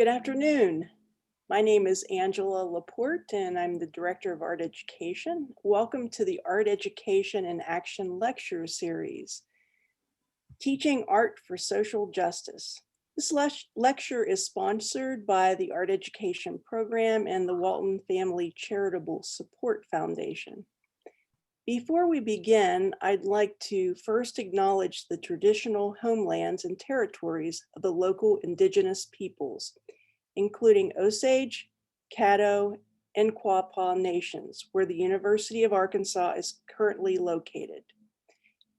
Good afternoon. My name is Angela Laporte, and I'm the Director of Art Education. Welcome to the Art Education in Action Lecture Series, Teaching Art for Social Justice. This lecture is sponsored by the Art Education Program and the Walton Family Charitable Support Foundation. Before we begin, I'd like to first acknowledge the traditional homelands and territories of the local Indigenous peoples, including Osage, Caddo, and Quapaw nations, where the University of Arkansas is currently located.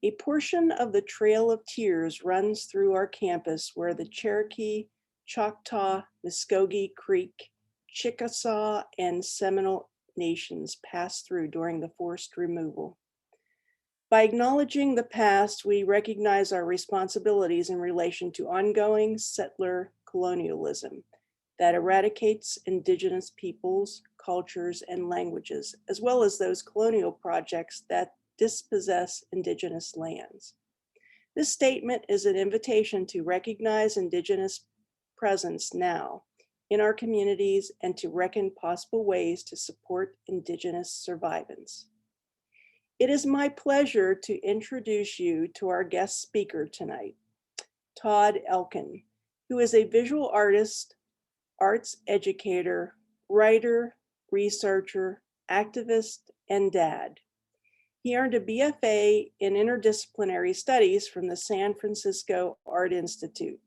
A portion of the Trail of Tears runs through our campus where the Cherokee, Choctaw, Muskogee Creek, Chickasaw, and Seminole nations passed through during the forced removal. By acknowledging the past, we recognize our responsibilities in relation to ongoing settler colonialism that eradicates Indigenous peoples, cultures, and languages, as well as those colonial projects that dispossess Indigenous lands. This statement is an invitation to recognize Indigenous presence now in our communities and to reckon possible ways to support Indigenous survivance. It is my pleasure to introduce you to our guest speaker tonight, Todd Elkin, who is a visual artist, arts educator, writer, researcher, activist, and dad. He earned a BFA in Interdisciplinary Studies from the San Francisco Art Institute,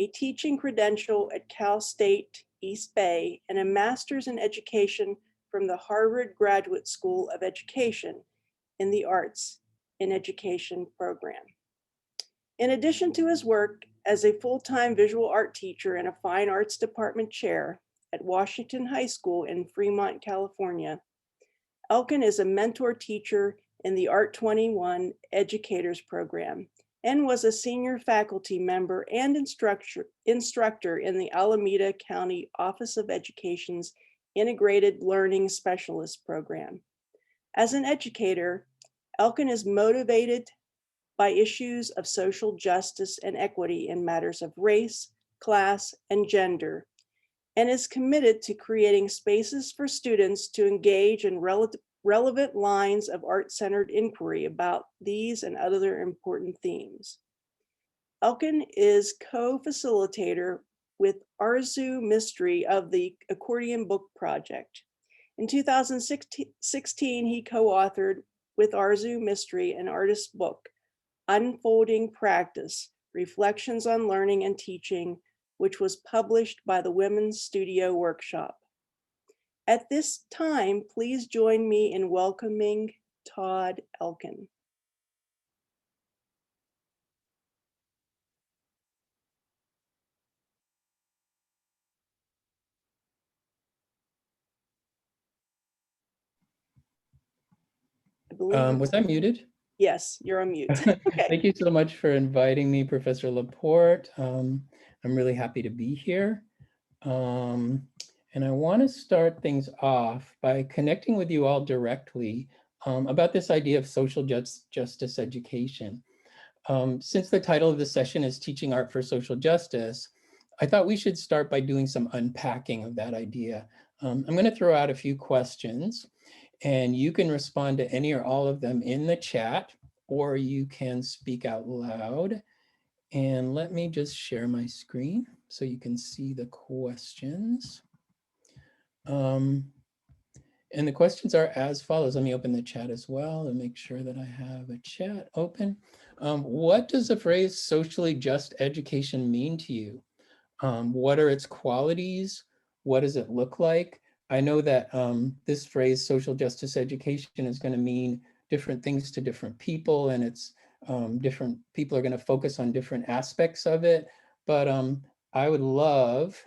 a teaching credential at Cal State East Bay, and a master's in education from the Harvard Graduate School of Education in the Arts in Education program. In addition to his work as a full-time visual art teacher and a fine arts department chair at Washington High School in Fremont, California, Elkin is a mentor teacher in the Art 21 Educators Program and was a senior faculty member and instructor in the Alameda County Office of Education's Integrated Learning Specialist Program. As an educator, Elkin is motivated by issues of social justice and equity in matters of race, class, and gender, and is committed to creating spaces for students to engage in relevant lines of art-centered inquiry about these and other important themes. Elkin is co-facilitator with Arzu Mystery of the Accordion Book Project. In 2016, he co-authored with Arzu Mystery an artist book, Unfolding Practice, Reflections on Learning and Teaching, which was published by the Women's Studio Workshop. At this time, please join me in welcoming Todd Elkin. Was I muted? Yes, you're on mute. Okay. Thank you so much for inviting me, Professor Laporte. I'm really happy to be here. And I want to start things off by connecting with you all directly about this idea of social justice education. Since the title of the session is Teaching Art for Social Justice, I thought we should start by doing some unpacking of that idea. I'm going to throw out a few questions, and you can respond to any or all of them in the chat, or you can speak out loud. And let me just share my screen so you can see the questions. And the questions are as follows. Let me open the chat as well and make sure that I have a chat open. What does the phrase socially just education mean to you? What are its qualities? What does it look like? I know that this phrase social justice education is going to mean different things to different people, and it's different people are going to focus on different aspects of it. But I would love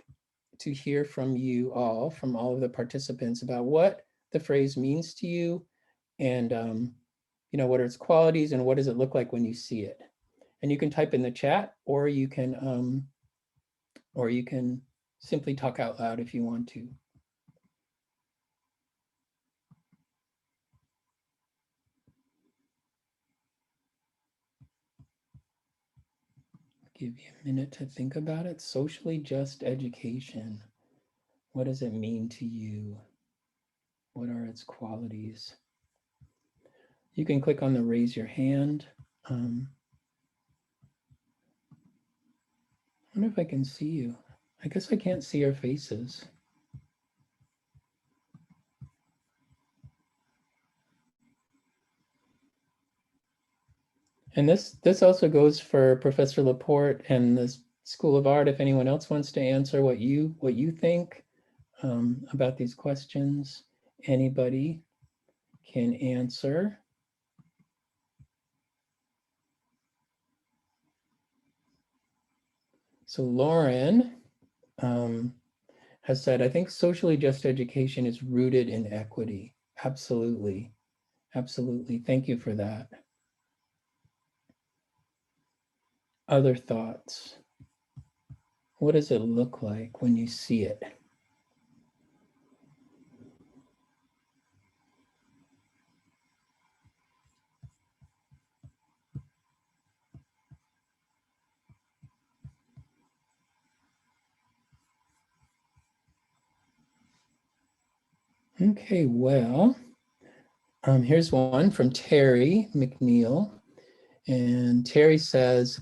to hear from you all, from all of the participants, about what the phrase means to you, and what are its qualities, and what does it look like when you see it. And you can type in the chat, or you can simply talk out loud if you want to. give you a minute to think about it. Socially just education. What does it mean to you? What are its qualities? You can click on the raise your hand. I wonder if I can see you. I guess I can't see your faces. And this also goes for Professor Laporte and the School of Art. If anyone else wants to answer what you think about these questions, anybody can answer. So Lauren has said, I think socially just education is rooted in equity. Absolutely. Absolutely. Thank you for that. Other thoughts? What does it look like when you see it? Okay, well, here's one from Terry McNeil. And Terry says,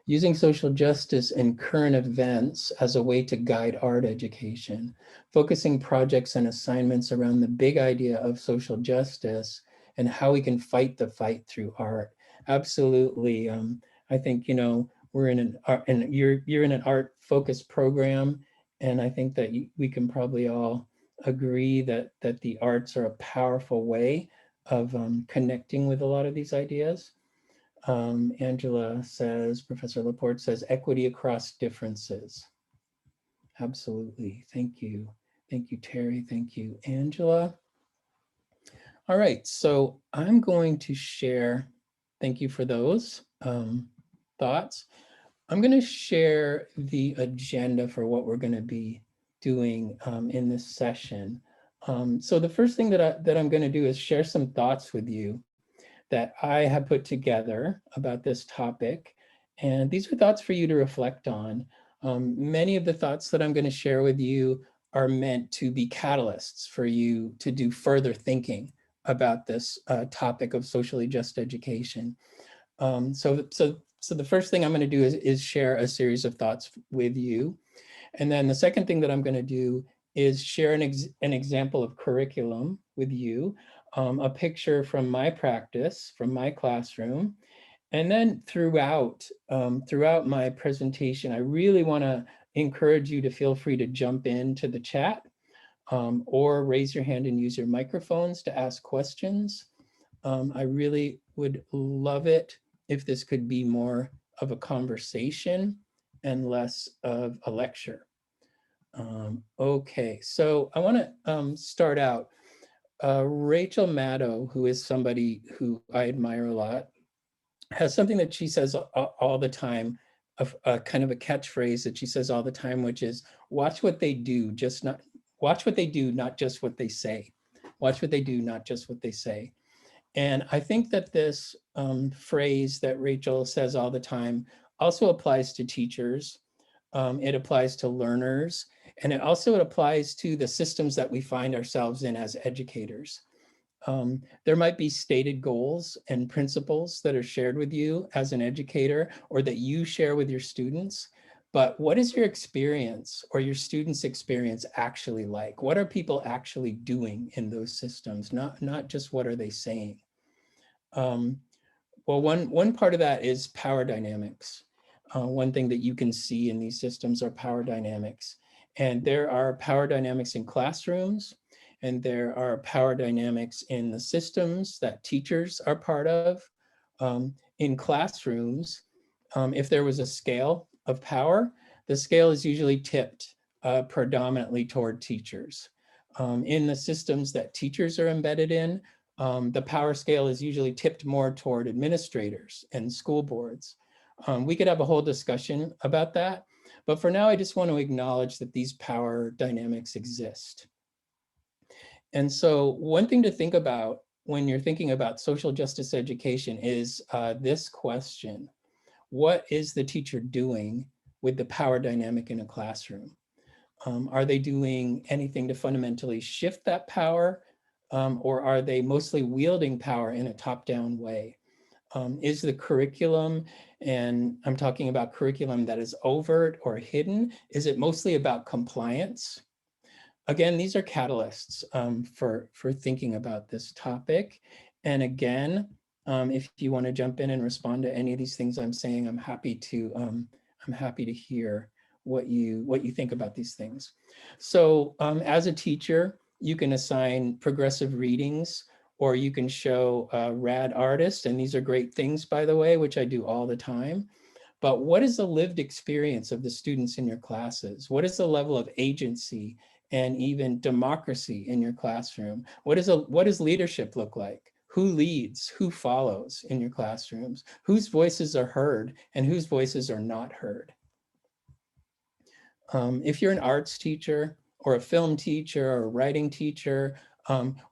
using social justice and current events as a way to guide art education, focusing projects and assignments around the big idea of social justice and how we can fight the fight through art. Absolutely. I think, we're in an art, and you're in an art focused program. And I think that we can probably all agree that the arts are a powerful way of connecting with a lot of these ideas. Angela says, Professor Laporte says, equity across differences. Absolutely. Thank you. Thank you, Terry. Thank you, Angela. All right, so I'm going to share, thank you for those thoughts. I'm going to share the agenda for what we're going to be doing in this session. So the first thing that I'm going to do is share some thoughts with you that I have put together about this topic. And these are thoughts for you to reflect on. Many of the thoughts that I'm going to share with you are meant to be catalysts for you to do further thinking about this topic of socially just education. So the first thing I'm going to do is share a series of thoughts with you. And then the second thing that I'm going to do is share an example of curriculum with you, a picture from my practice, from my classroom. And then throughout my presentation, I really want to encourage you to feel free to jump into the chat or raise your hand and use your microphones to ask questions. I really would love it if this could be more of a conversation and less of a lecture. Okay, so I want to start out. Rachel Maddow, who is somebody who I admire a lot, has something that she says all the time, a kind of a catchphrase that she says all the time, which is watch what they do, watch what they do, not just what they say. Watch what they do, not just what they say. And I think that this phrase that Rachel says all the time also applies to teachers. It applies to learners, and it also applies to the systems that we find ourselves in as educators. There might be stated goals and principles that are shared with you as an educator or that you share with your students, but what is your experience or your students' experience actually like? What are people actually doing in those systems? Not just what are they saying? Well, one part of that is power dynamics. One thing that you can see in these systems are power dynamics. And there are power dynamics in classrooms, and there are power dynamics in the systems that teachers are part of. In classrooms, if there was a scale of power, the scale is usually tipped predominantly toward teachers. In the systems that teachers are embedded in, the power scale is usually tipped more toward administrators and school boards. We could have a whole discussion about that, but for now, I just want to acknowledge that these power dynamics exist. And so one thing to think about when you're thinking about social justice education is this question: what is the teacher doing with the power dynamic in a classroom? Are they doing anything to fundamentally shift that power? Or are they mostly wielding power in a top-down way? Is the curriculum, and I'm talking about curriculum that is overt or hidden, is it mostly about compliance? Again, these are catalysts for thinking about this topic. And again, if you want to jump in and respond to any of these things I'm saying, I'm happy to hear what you think about these things. So as a teacher, you can assign progressive readings, or you can show rad artists, and these are great things, by the way, which I do all the time. But what is the lived experience of the students in your classes? What is the level of agency and even democracy in your classroom? What does leadership look like? Who leads? Who follows in your classrooms? Whose voices are heard and whose voices are not heard? If you're an arts teacher or a film teacher or a writing teacher,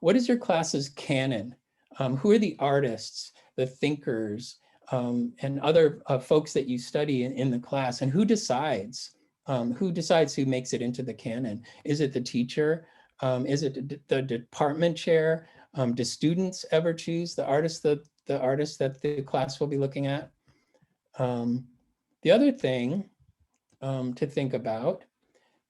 what is your class's canon? Who are the artists, the thinkers, and other folks that you study in the class, and who decides? Who decides who makes it into the canon? Is it the teacher? Is it the department chair? Do students ever choose the artist that the class will be looking at? The other thing to think about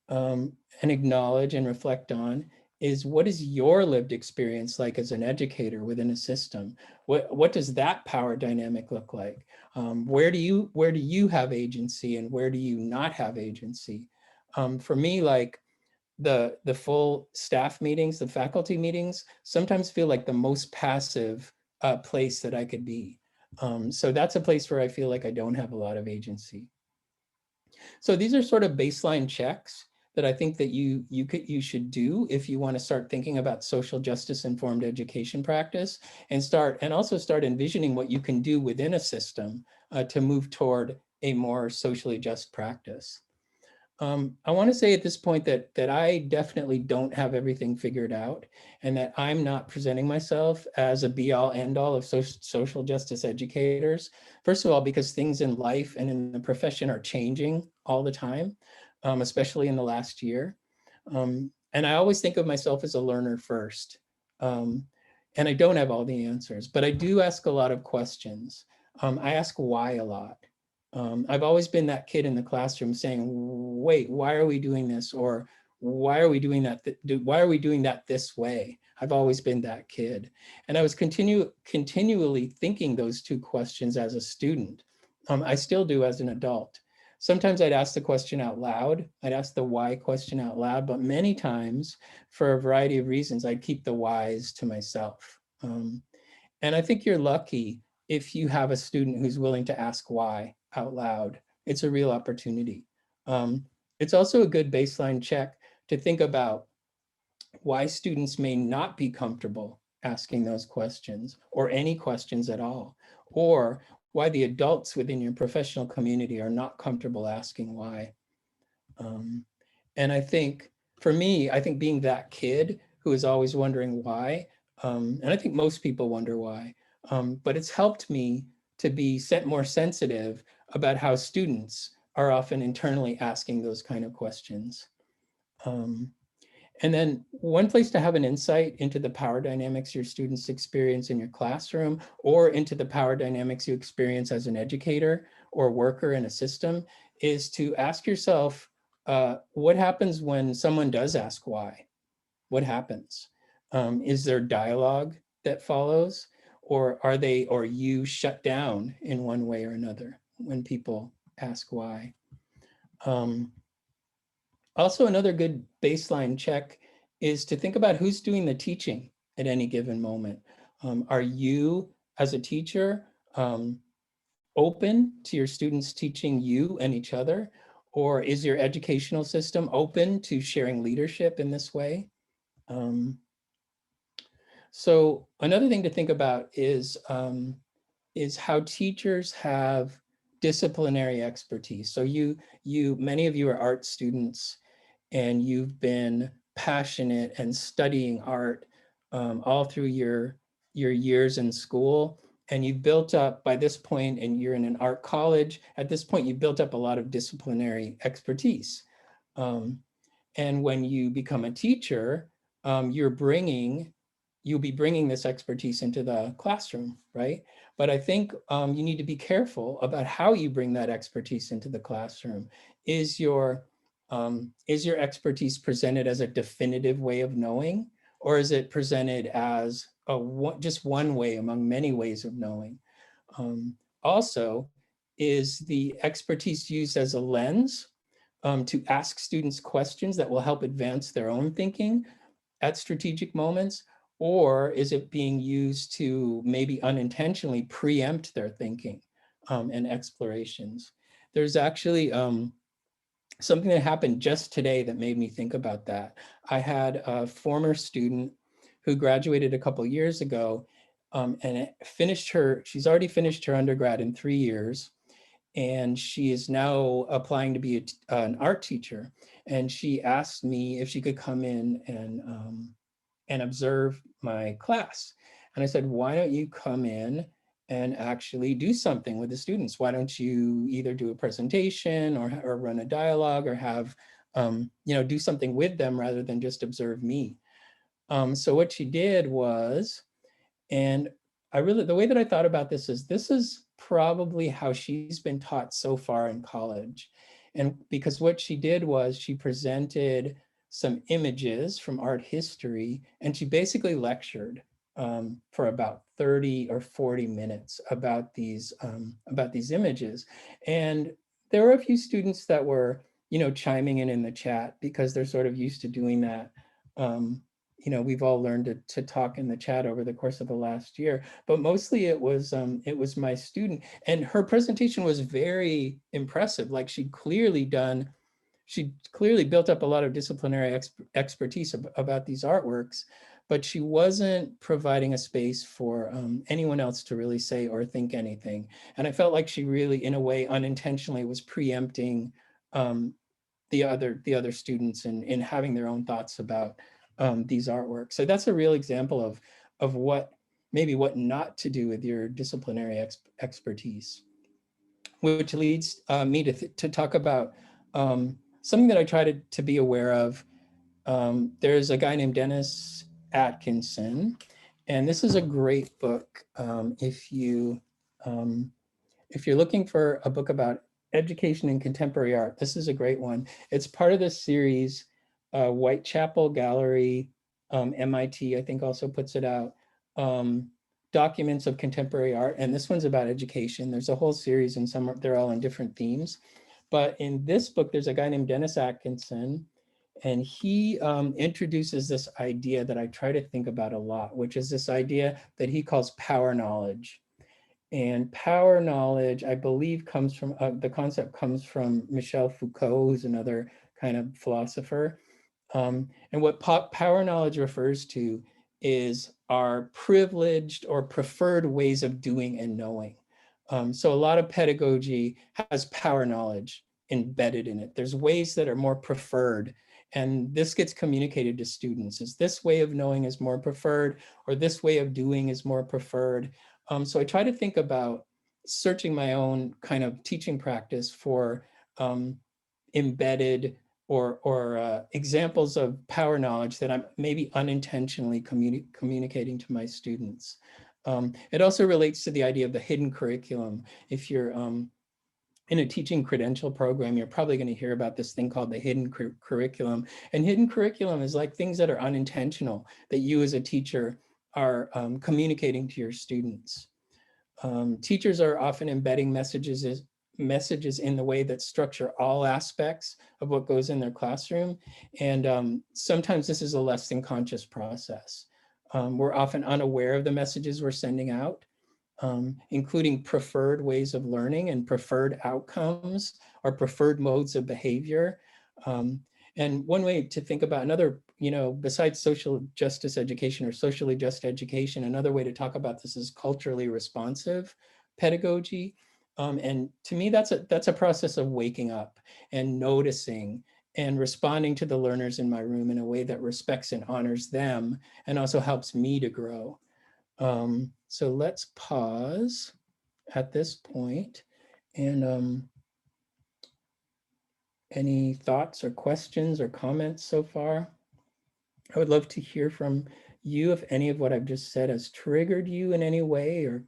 and acknowledge and reflect on is, what is your lived experience like as an educator within a system? What does that power dynamic look like? Where do you have agency and where do you not have agency? For me, like the full staff meetings, the faculty meetings, sometimes feel like the most passive place that I could be. So that's a place where I feel like I don't have a lot of agency. So these are sort of baseline checks that I think that you should do if you want to start thinking about social justice informed education practice, and also start envisioning what you can do within a system to move toward a more socially just practice. I want to say at this point that I definitely don't have everything figured out, and that I'm not presenting myself as a be-all end-all of social justice educators. First of all, because things in life and in the profession are changing all the time, especially in the last year. And I always think of myself as a learner first. And I don't have all the answers, but I do ask a lot of questions. I ask why a lot. I've always been that kid in the classroom saying, wait, why are we doing this? Or why are we doing that? Why are we doing that this way? I've always been that kid. And I was continually thinking those two questions as a student. I still do as an adult. Sometimes I'd ask the question out loud. I'd ask the why question out loud, but many times, for a variety of reasons, I'd keep the whys to myself. And I think you're lucky if you have a student who's willing to ask why out loud. It's a real opportunity. It's also a good baseline check to think about why students may not be comfortable asking those questions, or any questions at all, or why the adults within your professional community are not comfortable asking why. And I think, for me, I think being that kid who is always wondering why, and I think most people wonder why, but it's helped me to be more sensitive about how students are often internally asking those kind of questions. And then one place to have an insight into the power dynamics your students experience in your classroom, or into the power dynamics you experience as an educator or worker in a system, is to ask yourself, what happens when someone does ask why? What happens? Is there dialogue that follows? Or are you shut down in one way or another when people ask why? Also, another good baseline check is to think about who's doing the teaching at any given moment. Are you, as a teacher, open to your students teaching you and each other? Or is your educational system open to sharing leadership in this way? So another thing to think about is how teachers have disciplinary expertise. So many of you are art students, and you've been passionate and studying art all through your years in school. and you've built up by this point, and you're in an art college, at this point, you've built up a lot of disciplinary expertise. Um, and when you become a teacher, you'll be bringing this expertise into the classroom, right? But I think you need to be careful about how you bring that expertise into the classroom. Is your expertise presented as a definitive way of knowing, or is it presented as just one way among many ways of knowing? Also, is the expertise used as a lens to ask students questions that will help advance their own thinking at strategic moments? Or is it being used to maybe unintentionally preempt their thinking and explorations? There's actually something that happened just today that made me think about that. I had a former student who graduated a couple years ago and she's already finished her undergrad in 3 years. And she is now applying to be an art teacher. And she asked me if she could come in and observe my class. And I said, why don't you come in and actually do something with the students? Why don't you either do a presentation or run a dialogue or have, do something with them rather than just observe me? So what she did was, and the way that I thought about this is probably how she's been taught so far in college. And because what she did was she presented some images from art history, and she basically lectured for about 30 or 40 minutes about these images. And there were a few students that were, chiming in the chat because they're sort of used to doing that. We've all learned to talk in the chat over the course of the last year, but mostly it was my student, and her presentation was very impressive. Like she clearly built up a lot of disciplinary expertise about these artworks, but she wasn't providing a space for anyone else to really say or think anything. And I felt like she really, in a way, unintentionally was preempting the other students in having their own thoughts about these artworks. So that's a real example of what not to do with your disciplinary expertise, which leads me to talk about something that I try to be aware of. There's a guy named Dennis Atkinson, and this is a great book if you're looking for a book about education and contemporary art. This is a great one. It's part of the series Whitechapel Gallery, MIT, I think also puts it out, Documents of Contemporary Art. And this one's about education. There's a whole series and they're all on different themes. But in this book, there's a guy named Dennis Atkinson, and he introduces this idea that I try to think about a lot, which is this idea that he calls power knowledge. And power knowledge, I believe, the concept comes from Michel Foucault, who's another kind of philosopher. And what power knowledge refers to is our privileged or preferred ways of doing and knowing. So a lot of pedagogy has power knowledge embedded in it. There's ways that are more preferred, and this gets communicated to students. Is this way of knowing is more preferred, or this way of doing is more preferred? So I try to think about searching my own kind of teaching practice for embedded or examples of power knowledge that I'm maybe unintentionally communicating to my students. It also relates to the idea of the hidden curriculum. If you're in a teaching credential program, you're probably going to hear about this thing called the hidden curriculum. And hidden curriculum is like things that are unintentional that you as a teacher are communicating to your students. Teachers are often embedding messages in the way that structure all aspects of what goes in their classroom. And sometimes this is a less than conscious process. We're often unaware of the messages we're sending out, including preferred ways of learning and preferred outcomes or preferred modes of behavior. And one way to think about another, besides social justice education or socially just education, another way to talk about this is culturally responsive pedagogy. And to me, that's a process of waking up and noticing and responding to the learners in my room in a way that respects and honors them and also helps me to grow. So let's pause at this point, and any thoughts or questions or comments so far? I would love to hear from you if any of what I've just said has triggered you in any way, or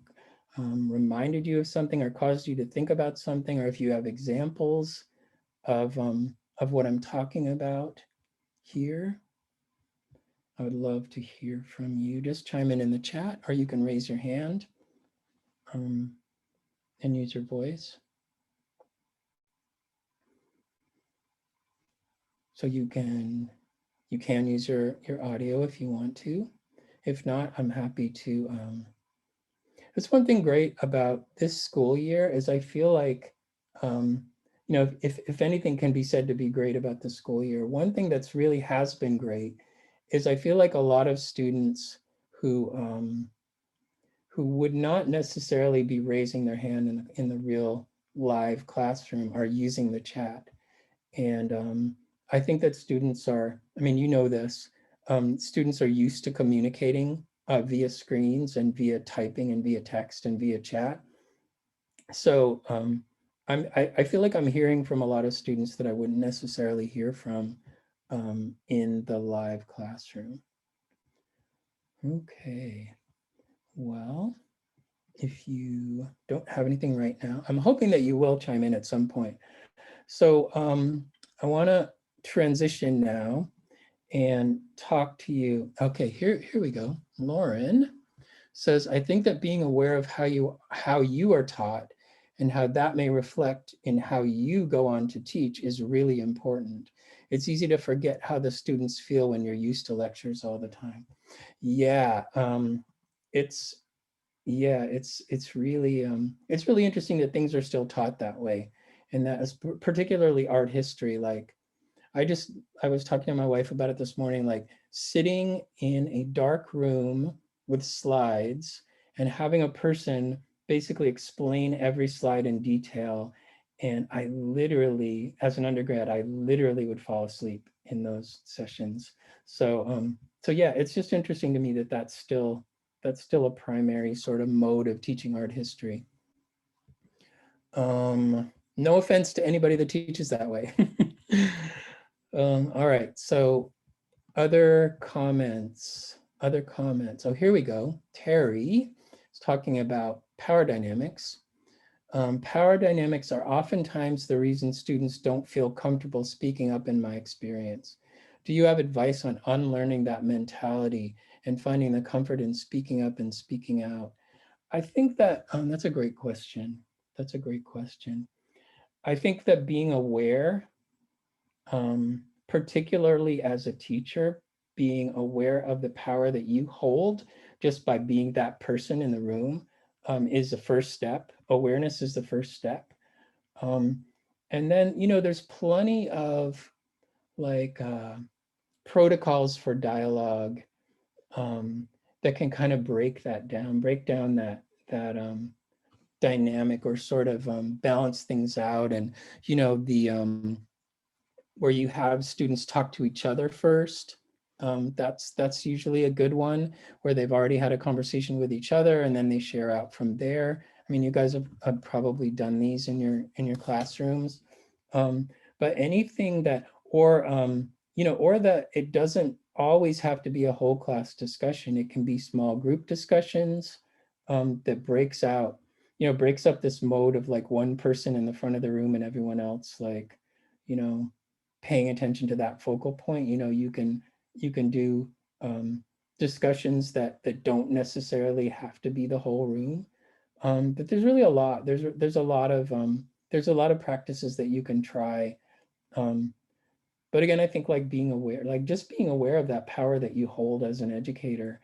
reminded you of something, or caused you to think about something, or if you have examples of what I'm talking about here. I would love to hear from you. Just chime in the chat, or you can raise your hand and use your voice. So you can use your audio if you want to. If not, I'm happy to. That's one thing great about this school year is I feel like, if anything can be said to be great about the school year, one thing that's really has been great is I feel like a lot of students who would not necessarily be raising their hand in the real live classroom are using the chat. And I think that students are, I mean, you know this, students are used to communicating via screens and via typing and via text and via chat. So I feel like I'm hearing from a lot of students that I wouldn't necessarily hear from in the live classroom. Okay, well, if you don't have anything right now, I'm hoping that you will chime in at some point. So I want to transition now and talk to you. Okay, here we go. Lauren says, I think that being aware of how you are taught and how that may reflect in how you go on to teach is really important. It's easy to forget how the students feel when you're used to lectures all the time. Yeah, it's really interesting that things are still taught that way, and that is particularly art history. Like I was talking to my wife about it this morning, like sitting in a dark room with slides and having a person basically explain every slide in detail. And I literally, as an undergrad, I literally would fall asleep in those sessions. So yeah, it's just interesting to me that that's still a primary sort of mode of teaching art history. No offense to anybody that teaches that way. All right, so other comments. Oh, here we go. Terry is talking about power dynamics. Power dynamics are oftentimes the reason students don't feel comfortable speaking up, in my experience. Do you have advice on unlearning that mentality and finding the comfort in speaking up and speaking out? I think that that's a great question. That's a great question. I think that being aware, particularly as a teacher, being aware of the power that you hold just by being that person in the room is the first step. Awareness is the first step. And then, there's plenty of like protocols for dialogue that can kind of break down that dynamic, or sort of balance things out. And, the where you have students talk to each other first. That's usually a good one, where they've already had a conversation with each other and then they share out from there. I mean, you guys have probably done these in your classrooms. But anything that, or that it doesn't always have to be a whole class discussion. It can be small group discussions that breaks up this mode of like one person in the front of the room and everyone else, like, paying attention to that focal point. You can do discussions that don't necessarily have to be the whole room. But there's really a lot. There's a lot of practices that you can try. But again, I think like just being aware of that power that you hold as an educator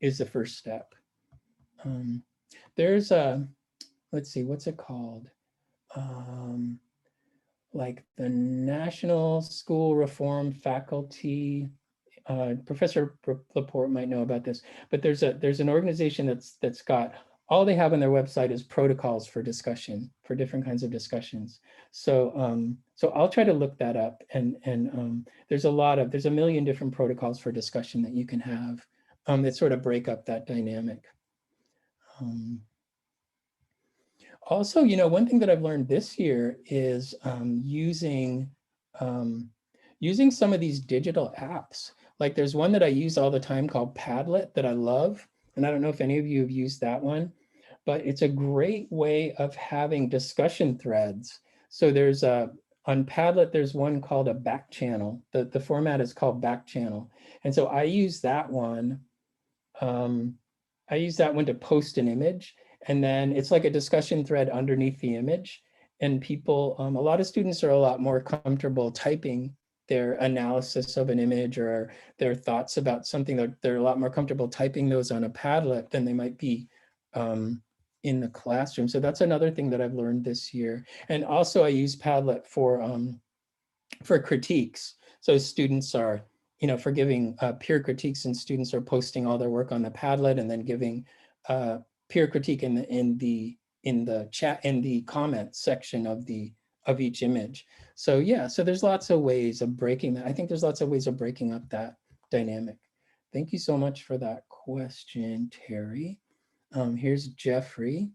is the first step. There's let's see, what's it called? Like the National School Reform Faculty. Professor Laporte might know about this, but there's an organization that's got, all they have on their website is protocols for discussion, for different kinds of discussions. So I'll try to look that up, and there's a million different protocols for discussion that you can have that sort of break up that dynamic. Also, one thing that I've learned this year is um, using some of these digital apps. Like there's one that I use all the time called Padlet that I love. And I don't know if any of you have used that one, but it's a great way of having discussion threads. So on Padlet, there's one called a back channel. The format is called back channel. And so I use that one. I use that one to post an image, and then it's like a discussion thread underneath the image. And people, a lot of students are a lot more comfortable typing their analysis of an image or their thoughts about something. They're a lot more comfortable typing those on a Padlet than they might be in the classroom. So that's another thing that I've learned this year. And also I use Padlet for critiques. So students are, for giving peer critiques, and students are posting all their work on the Padlet and then giving peer critique in the chat, in the comments section of each image. So yeah, so there's lots of ways of breaking that. I think there's lots of ways of breaking up that dynamic. Thank you so much for that question, Terry. Here's Jeffrey.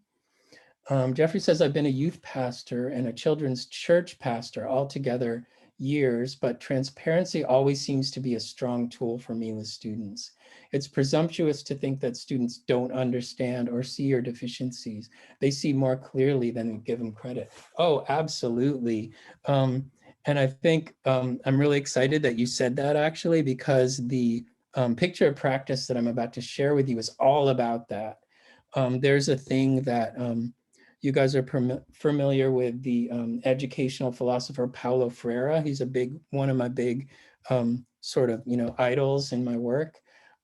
Jeffrey says, I've been a youth pastor and a children's church pastor all together years, but transparency always seems to be a strong tool for me with students. It's presumptuous to think that students don't understand or see your deficiencies. They see more clearly than we give them credit. Oh, absolutely. And I think I'm really excited that you said that, actually, because the picture of practice that I'm about to share with you is all about that. There's a thing that you guys are familiar with the educational philosopher Paulo Freire. He's one of my big sort of, idols in my work.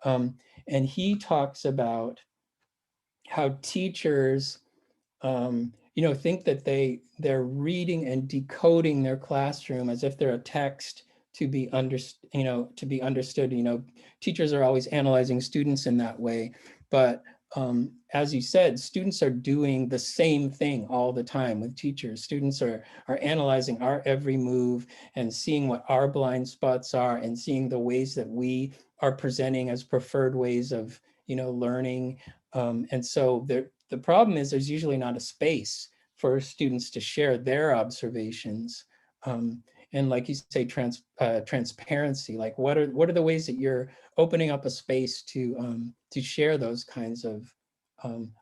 And he talks about how teachers, think that they're reading and decoding their classroom as if they're a text to be understood. Teachers are always analyzing students in that way, but as you said, students are doing the same thing all the time with teachers. Students are analyzing our every move and seeing what our blind spots are and seeing the ways that we are presenting as preferred ways of, learning. And so the problem is there's usually not a space for students to share their observations. And like you say, transparency, like what are the ways that you're opening up a space to share those kinds of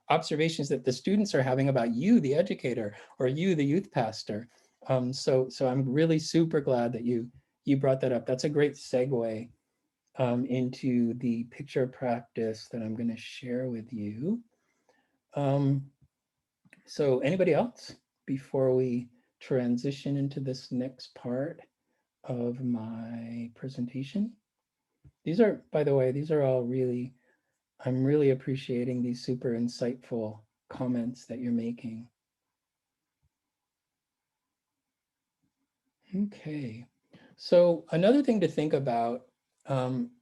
observations that the students are having about you, the educator, or you, the youth pastor. So I'm really super glad that you brought that up. That's a great segue into the picture practice that I'm going to share with you. So anybody else before we transition into this next part of my presentation? These are, by the way, these are all really, I'm really appreciating these super insightful comments that you're making. Okay, so another thing to think about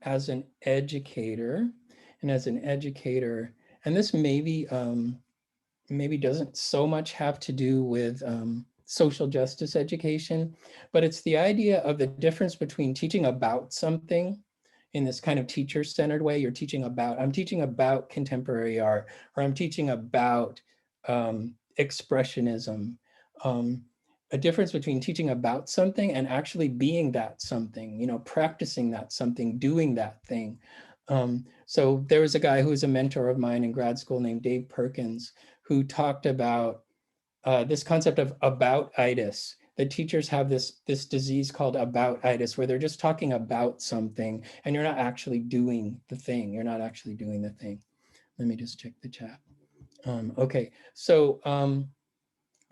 as an educator, and this maybe doesn't so much have to do with social justice education, but it's the idea of the difference between teaching about something in this kind of teacher-centered way. I'm teaching about contemporary art, or I'm teaching about expressionism. A difference between teaching about something and actually being that something, practicing that something, doing that thing. So there was a guy who was a mentor of mine in grad school named Dave Perkins, who talked about this concept of about-itis. The teachers have this disease called about-itis, where they're just talking about something and you're not actually doing the thing. You're not actually doing the thing. Let me just check the chat. Okay, so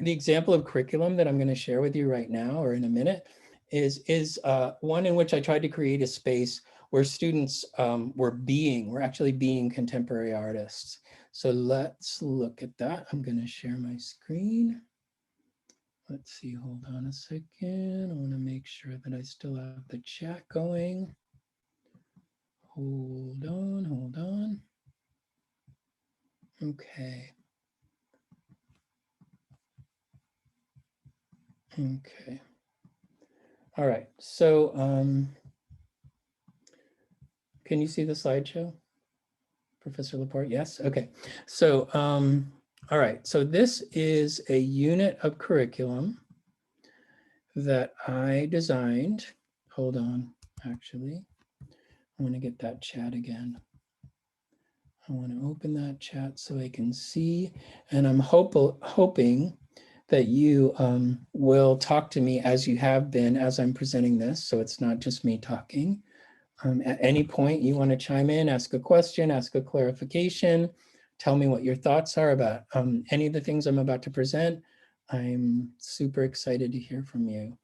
the example of curriculum that I'm going to share with you right now, or in a minute, is one in which I tried to create a space where students were actually being contemporary artists. So let's look at that. I'm going to share my screen. Let's see, hold on a second. I want to make sure that I still have the chat going. Hold on. Okay. Okay. All right, so can you see the slideshow? Professor Laporte, yes? Okay. So, all right. So this is a unit of curriculum that I designed. Hold on, actually. I want to get that chat again. I want to open that chat so I can see. And I'm hoping that you will talk to me as you have been as I'm presenting this. So it's not just me talking. At any point you want to chime in, ask a question, ask a clarification, tell me what your thoughts are about any of the things I'm about to present. I'm super excited to hear from you.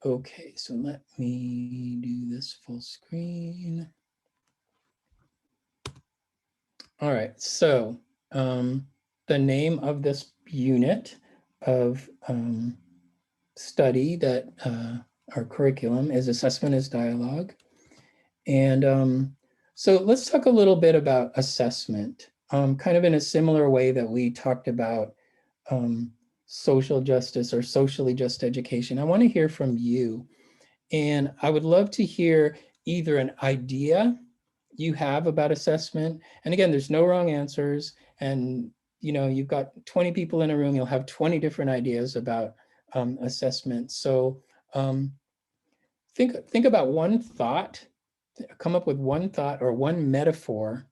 Okay, so let me do this full screen. All right, so the name of this unit of study that our curriculum is Assessment as Dialogue. And so let's talk a little bit about assessment, kind of in a similar way that we talked about social justice or socially just education. I want to hear from you. And I would love to hear either an idea you have about assessment. And again, there's no wrong answers. And you've got 20 people in a room, you'll have 20 different ideas about assessment. So think about one thought, come up with one thought or one metaphor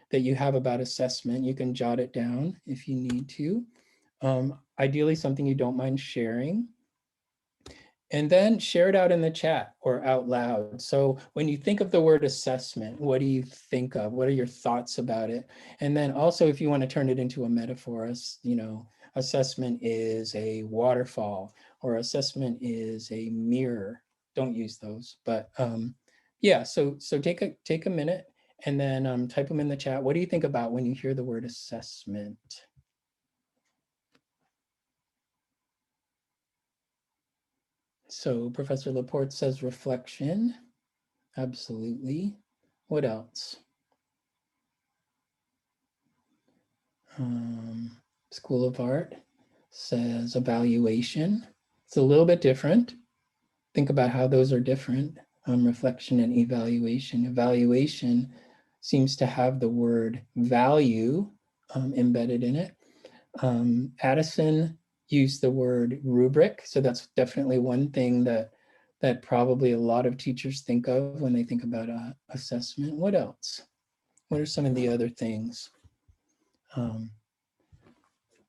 that you have about assessment. You can jot it down if you need to. Ideally, something you don't mind sharing. And then share it out in the chat or out loud. So when you think of the word assessment, what do you think of? What are your thoughts about it? And then also, if you want to turn it into a metaphor, assessment is a waterfall or assessment is a mirror. Don't use those, but yeah. So take a minute and then type them in the chat. What do you think about when you hear the word assessment? So Professor Laporte says reflection. Absolutely. What else? School of Art says evaluation. It's a little bit different. Think about how those are different. Reflection and evaluation. Evaluation seems to have the word value embedded in it. Addison used the word rubric. So that's definitely one thing that probably a lot of teachers think of when they think about assessment. What else? What are some of the other things?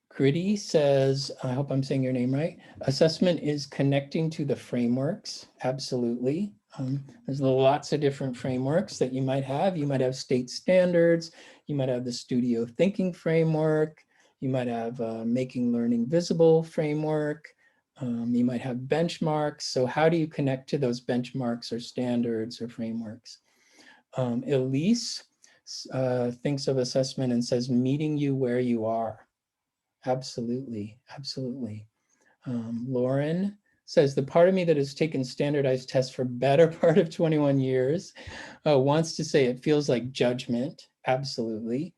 Gritty says, I hope I'm saying your name right. Assessment is connecting to the frameworks. Absolutely. There's lots of different frameworks that you might have. You might have state standards. You might have the studio thinking framework. You might have making learning visible framework. You might have benchmarks. So how do you connect to those benchmarks or standards or frameworks? Elise thinks of assessment and says, meeting you where you are. Absolutely, absolutely. Lauren says, the part of me that has taken standardized tests for better part of 21 years wants to say it feels like judgment. Absolutely.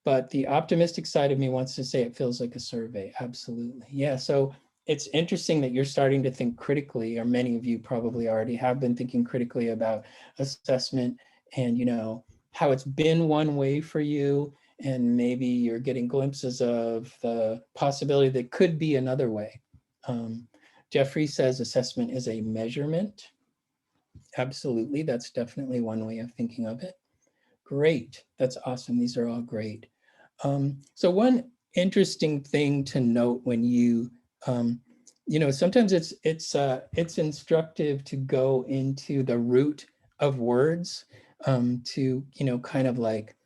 But the optimistic side of me wants to say it feels like a survey. Absolutely. Yeah, so it's interesting that you're starting to think critically, or many of you probably already have been thinking critically about assessment and how it's been one way for you, and maybe you're getting glimpses of the possibility that could be another way. Jeffrey says assessment is a measurement. Absolutely, that's definitely one way of thinking of it. Great, that's awesome. These are all great. So one interesting thing to note when sometimes it's instructive to go into the root of words to kind of like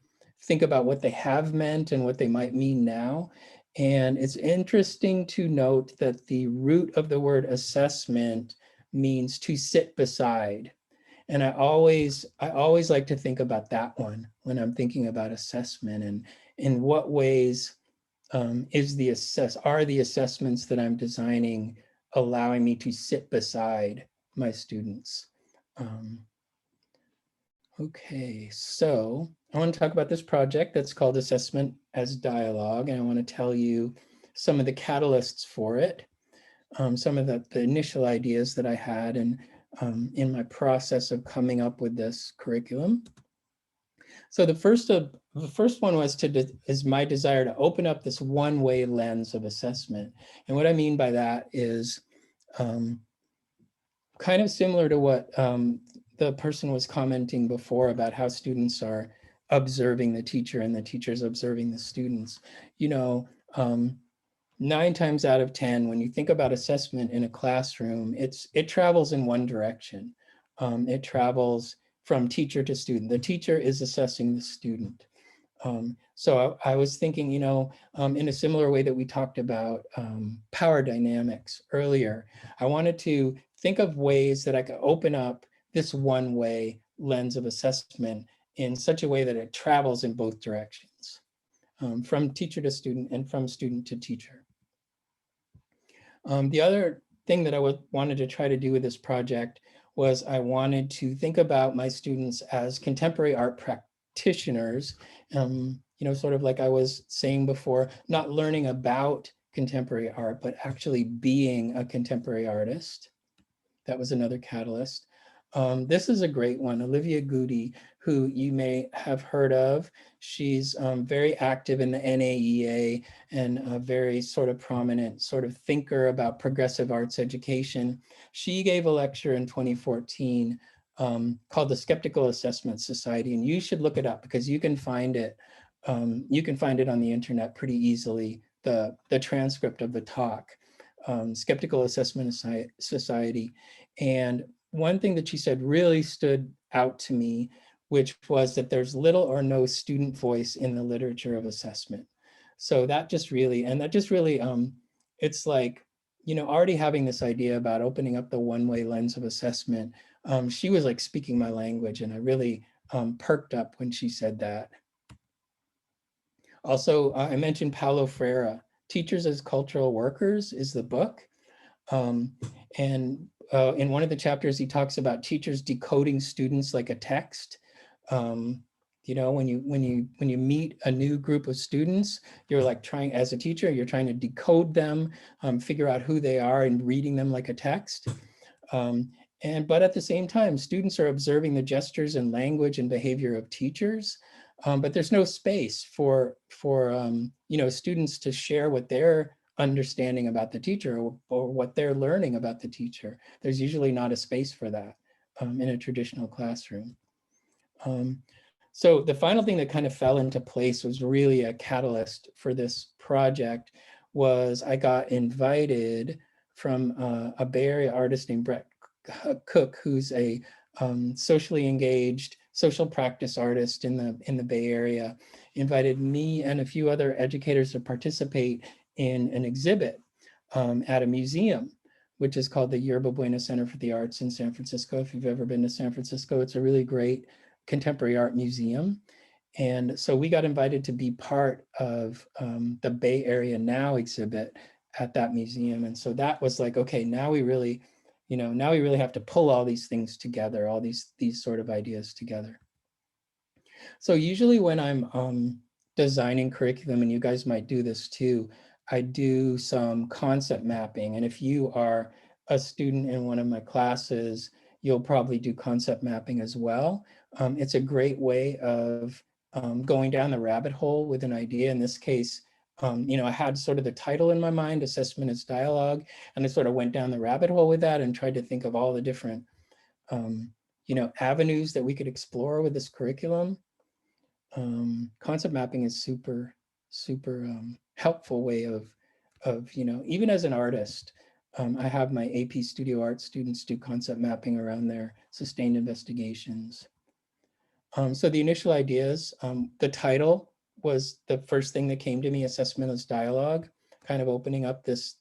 think about what they have meant and what they might mean now. And it's interesting to note that the root of the word assessment means to sit beside. And I always like to think about that one when I'm thinking about assessment, and in what ways are the assessments that I'm designing allowing me to sit beside my students. Okay, so I want to talk about this project that's called Assessment as Dialogue, and I want to tell you some of the catalysts for it, some of the initial ideas that I had and in my process of coming up with this curriculum. So the first one was is my desire to open up this one-way lens of assessment. And what I mean by that is um, kind of similar to what the person was commenting before about how students are observing the teacher and the teachers observing the students. You know, 9 times out of 10, when you think about assessment in a classroom, it travels in one direction. It travels from teacher to student. The teacher is assessing the student. So I was thinking, in a similar way that we talked about power dynamics earlier, I wanted to think of ways that I could open up this one-way lens of assessment in such a way that it travels in both directions, from teacher to student and from student to teacher. The other thing that I wanted to try to do with this project was I wanted to think about my students as contemporary art practitioners, sort of like I was saying before, not learning about contemporary art, but actually being a contemporary artist. That was another catalyst. This is a great one, Olivia Goody, who you may have heard of. She's very active in the NAEA and a very sort of prominent sort of thinker about progressive arts education. She gave a lecture in 2014 called the Skeptical Assessment Society, and you should look it up because you can find it. You can find it on the internet pretty easily, the transcript of the talk. Skeptical Assessment Society. And one thing that she said really stood out to me, which was that there's little or no student voice in the literature of assessment. So that just really, it's like, already having this idea about opening up the one-way lens of assessment, she was like speaking my language, and I really perked up when she said that. Also, I mentioned Paulo Freire. Teachers as Cultural Workers is the book. And in one of the chapters, he talks about teachers decoding students like a text. When you meet a new group of students, you're like trying, as a teacher, you're trying to decode them, figure out who they are, and reading them like a text. But at the same time, students are observing the gestures and language and behavior of teachers. But there's no space for students to share what they're understanding about the teacher or what they're learning about the teacher. There's usually not a space for that in a traditional classroom. So the final thing that kind of fell into place was really a catalyst for this project was I got invited from a Bay Area artist named Brett Cook, who's a socially engaged social practice artist in the Bay Area, invited me and a few other educators to participate in an exhibit at a museum, which is called the Yerba Buena Center for the Arts in San Francisco. If you've ever been to San Francisco, it's a really great contemporary art museum. And so we got invited to be part of the Bay Area Now exhibit at that museum. And so that was like, okay, now we really have to pull all these things together, all these sort of ideas together. So usually when I'm designing curriculum, and you guys might do this too, I do some concept mapping. And if you are a student in one of my classes, you'll probably do concept mapping as well. It's a great way of going down the rabbit hole with an idea. In this case, I had sort of the title in my mind, Assessment as Dialogue, and I sort of went down the rabbit hole with that and tried to think of all the different, avenues that we could explore with this curriculum. Concept mapping is super helpful way of even as an artist, I have my AP Studio Art students do concept mapping around their sustained investigations. So the initial ideas, the title was the first thing that came to me, Assessment as Dialogue, kind of opening up this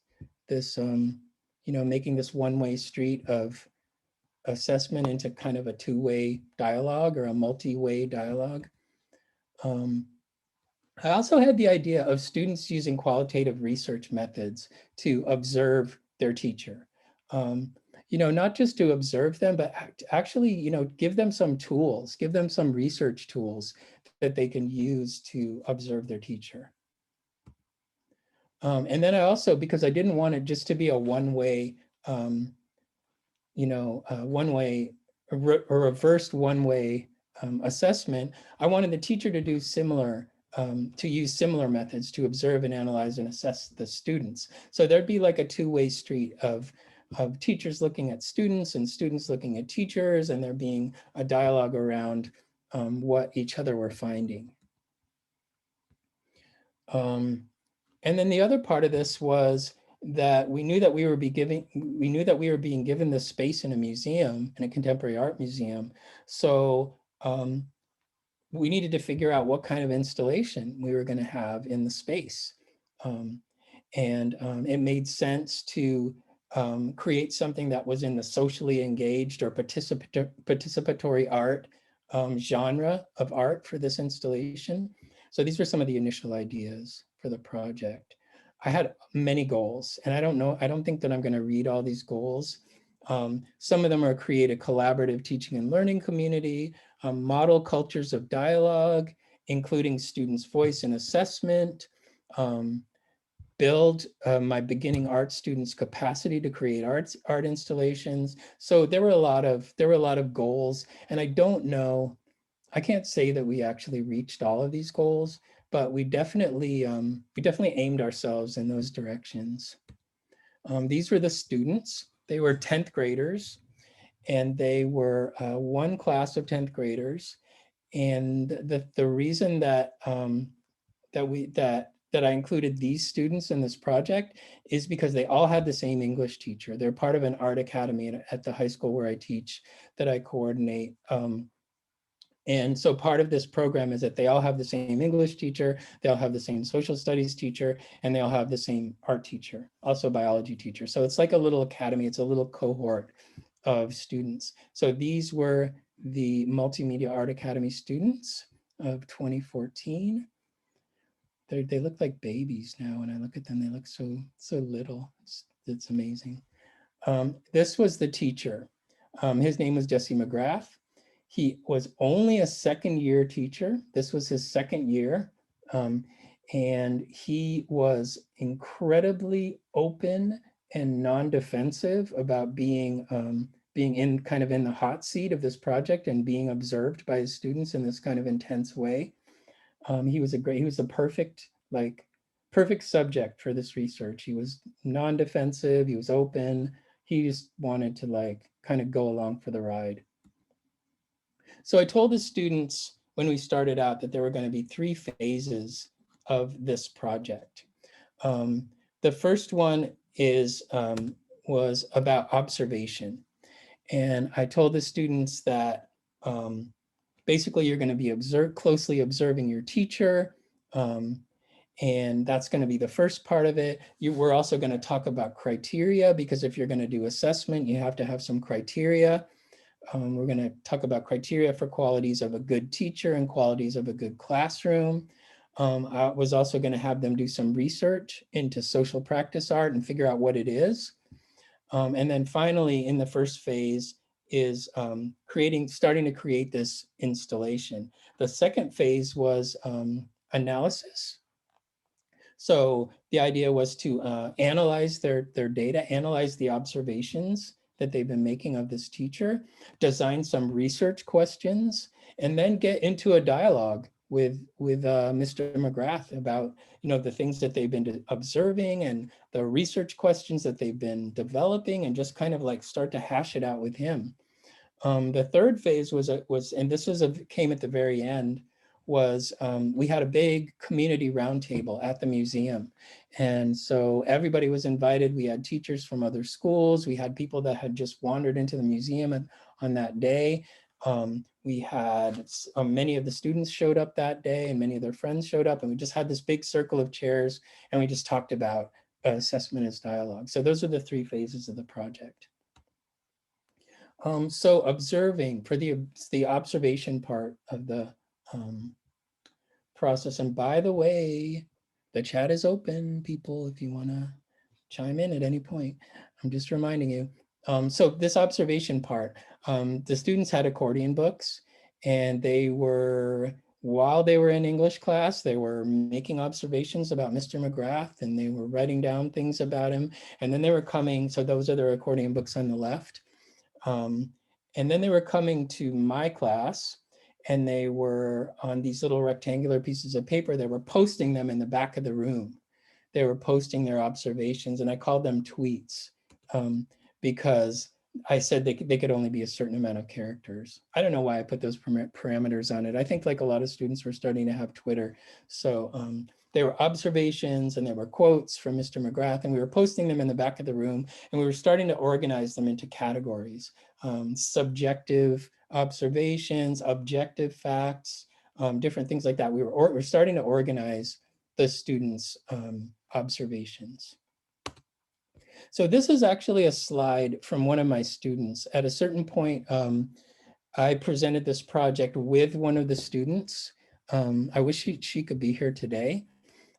making this one-way street of assessment into kind of a two-way dialogue or a multi-way dialogue. I also had the idea of students using qualitative research methods to observe their teacher. Not just to observe them, but actually, give them some tools, give them some research tools that they can use to observe their teacher. And then I also, because I didn't want it just to be a one-way, one-way, a reversed one-way assessment, I wanted the teacher to do similar, to use similar methods to observe and analyze and assess the students. So there'd be like a two-way street of teachers looking at students and students looking at teachers, and there being a dialogue around what each other were finding. And then the other part of this was that we knew that we were being given this space in a museum, in a contemporary art museum. So we needed to figure out what kind of installation we were going to have in the space. It made sense to create something that was in the socially engaged or participatory art genre of art for this installation. So these were some of the initial ideas for the project. I had many goals, and I don't think that I'm going to read all these goals. Some of them are create a collaborative teaching and learning community, model cultures of dialogue, including students' voice and assessment, build my beginning art students' capacity to create art installations. So there were a lot of goals, and I can't say that we actually reached all of these goals, but we definitely aimed ourselves in those directions. These were the students. They were 10th graders, and they were one class of 10th graders. And the reason that that I included these students in this project is because they all had the same English teacher. They're part of an art academy at the high school where I teach, that I coordinate. And so part of this program is that they all have the same English teacher, they all have the same social studies teacher, and they all have the same art teacher, also biology teacher. So it's like a little academy, it's a little cohort of students. So these were the Multimedia Art Academy students of 2014. They look like babies now. When I look at them, they look so little. It's amazing. This was the teacher. His name was Jesse McGrath. He was only a second year teacher. This was his second year. And he was incredibly open and non-defensive about being in kind of in the hot seat of this project and being observed by his students in this kind of intense way. He was the perfect subject for this research. He was non-defensive, he was open, he just wanted to kind of go along for the ride. So I told the students when we started out that there were going to be 3 phases of this project. The first one was about observation. And I told the students that basically you're going to be closely observing your teacher. And that's going to be the first part of it. We're also going to talk about criteria, because if you're going to do assessment, you have to have some criteria. We're going to talk about criteria for qualities of a good teacher and qualities of a good classroom. I was also going to have them do some research into social practice art and figure out what it is. And then finally, in the first phase is starting to create this installation. The second phase was analysis. So the idea was to analyze their data, analyze the observations that they've been making of this teacher, design some research questions, and then get into a dialogue with Mr. McGrath about the things that they've been observing and the research questions that they've been developing, and just kind of start to hash it out with him. The third phase was and this came at the very end, was we had a big community roundtable at the museum. And so everybody was invited. We had teachers from other schools. We had people that had just wandered into the museum on that day. We had many of the students showed up that day, and many of their friends showed up, and we just had this big circle of chairs, and we just talked about assessment as dialogue. So those are the 3 phases of the project. So observing, for the observation part of the process. And by the way, the chat is open, people, if you want to chime in at any point. I'm just reminding you. So this observation part, the students had accordion books, and while they were in English class, they were making observations about Mr. McGrath, and they were writing down things about him. And then they were coming, so those are their accordion books on the left. And then they were coming to my class, and they were on these little rectangular pieces of paper. They were posting them in the back of the room. They were posting their observations, and I called them tweets because I said they could only be a certain amount of characters. I don't know why I put those parameters on it. I think like a lot of students were starting to have Twitter. So they were observations and there were quotes from Mr. McGrath, and we were posting them in the back of the room, and we were starting to organize them into categories. Subjective observations, objective facts, different things like that. We're starting to organize the students' observations. So this is actually a slide from one of my students. At a certain point, I presented this project with one of the students. I wish she could be here today,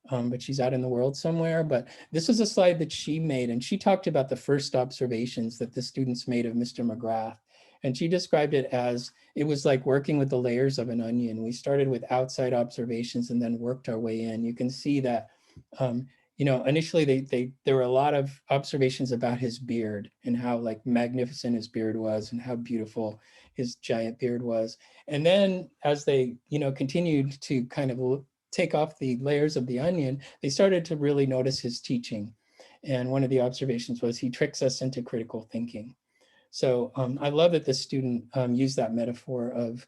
but she's out in the world somewhere. But this is a slide that she made, and she talked about the first observations that the students made of Mr. McGrath. And she described it as, it was like working with the layers of an onion. We started with outside observations and then worked our way in. You can see that, initially there were a lot of observations about his beard and how like magnificent his beard was and how beautiful his giant beard was. And then as they, continued to kind of take off the layers of the onion, they started to really notice his teaching. And one of the observations was he tricks us into critical thinking. So I love that the student used that metaphor of